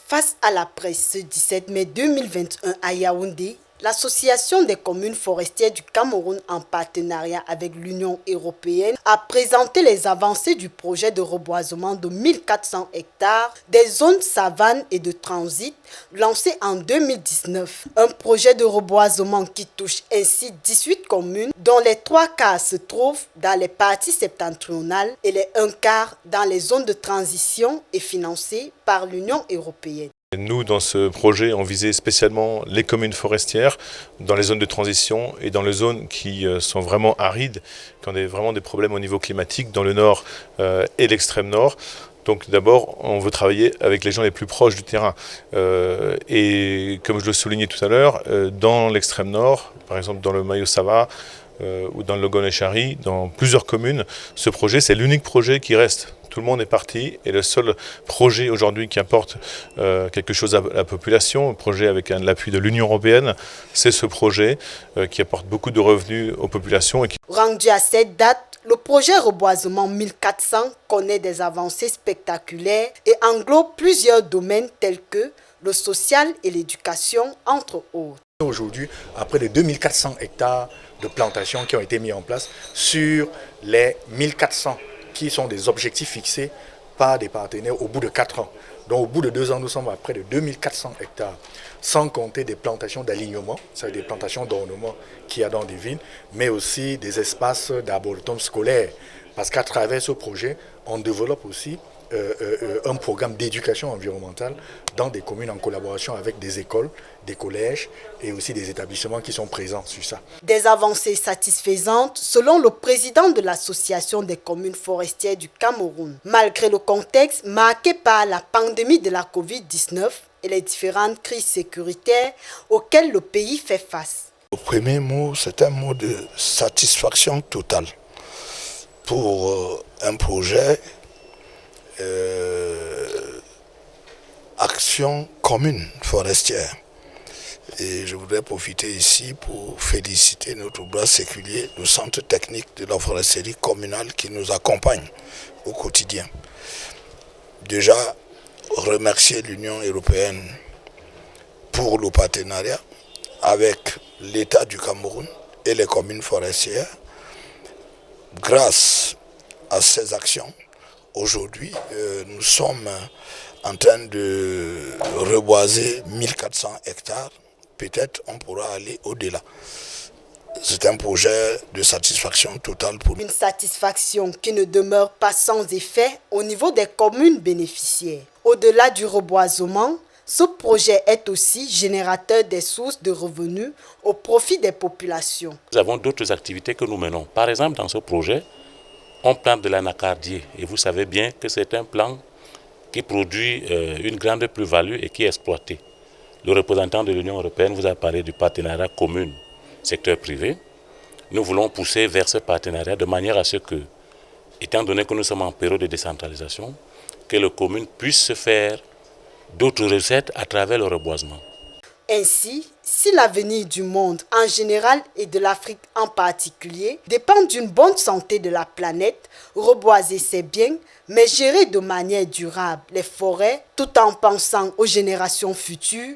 Face à la presse ce 17 mai 2021 à Yaoundé, l'Association des communes forestières du Cameroun en partenariat avec l'Union européenne a présenté les avancées du projet de reboisement de 1400 hectares des zones savanes et de transit lancé en 2019. Un projet de reboisement qui touche ainsi 18 communes dont les 3 quarts se trouvent dans les parties septentrionales et les 1 quart dans les zones de transition et financé par l'Union européenne. Nous, dans ce projet, on visait spécialement les communes forestières, dans les zones de transition et dans les zones qui sont vraiment arides, qui ont vraiment des problèmes au niveau climatique, dans le nord et l'extrême nord. Donc d'abord, on veut travailler avec les gens les plus proches du terrain. Et comme je le soulignais tout à l'heure, dans l'extrême nord, par exemple dans le Mayo-Sava, ou dans le Logon-Echari, dans plusieurs communes, ce projet, c'est l'unique projet qui reste. Tout le monde est parti et le seul projet aujourd'hui qui apporte quelque chose à la population, un projet avec l'appui de l'Union européenne, c'est ce projet qui apporte beaucoup de revenus aux populations. Rendu à cette date, le projet Reboisement 1400 connaît des avancées spectaculaires et englobe plusieurs domaines tels que le social et l'éducation, entre autres. Aujourd'hui, après les 2400 hectares de plantations qui ont été mis en place sur les 1400 qui sont des objectifs fixés par des partenaires au bout de 4 ans. Donc au bout de 2 ans, nous sommes à près de 2400 hectares, sans compter des plantations d'alignement, c'est-à-dire des plantations d'ornement qu'il y a dans des villes, mais aussi des espaces d'arboretum scolaire. Parce qu'à travers ce projet, on développe aussi un programme d'éducation environnementale dans des communes en collaboration avec des écoles, des collèges et aussi des établissements qui sont présents sur ça. Des avancées satisfaisantes selon le président de l'Association des communes forestières du Cameroun. Malgré le contexte marqué par la pandémie de la Covid-19 et les différentes crises sécuritaires auxquelles le pays fait face. Le premier mot, c'est un mot de satisfaction totale pour un projet action commune forestière. Et je voudrais profiter ici pour féliciter notre bras séculier, le centre technique de la foresterie communale qui nous accompagne au quotidien. Déjà, remercier l'Union européenne pour le partenariat avec l'État du Cameroun et les communes forestières. Grâce à ces actions, aujourd'hui, nous sommes en train de reboiser 1400 hectares. Peut-être on pourra aller au-delà. C'est un projet de satisfaction totale pour nous. Une satisfaction qui ne demeure pas sans effet au niveau des communes bénéficiaires. Au-delà du reboisement, ce projet est aussi générateur des sources de revenus au profit des populations. Nous avons d'autres activités que nous menons. Par exemple, dans ce projet, on plante de l'anacardier. Et vous savez bien que c'est un plant qui produit une grande plus-value et qui est exploité. Le représentant de l'Union européenne vous a parlé du partenariat commun secteur privé. Nous voulons pousser vers ce partenariat de manière à ce que, étant donné que nous sommes en période de décentralisation, que les communes puissent se faire d'autres recettes à travers le reboisement. Ainsi, si l'avenir du monde en général et de l'Afrique en particulier dépend d'une bonne santé de la planète, reboiser c'est bien, mais gérer de manière durable les forêts tout en pensant aux générations futures,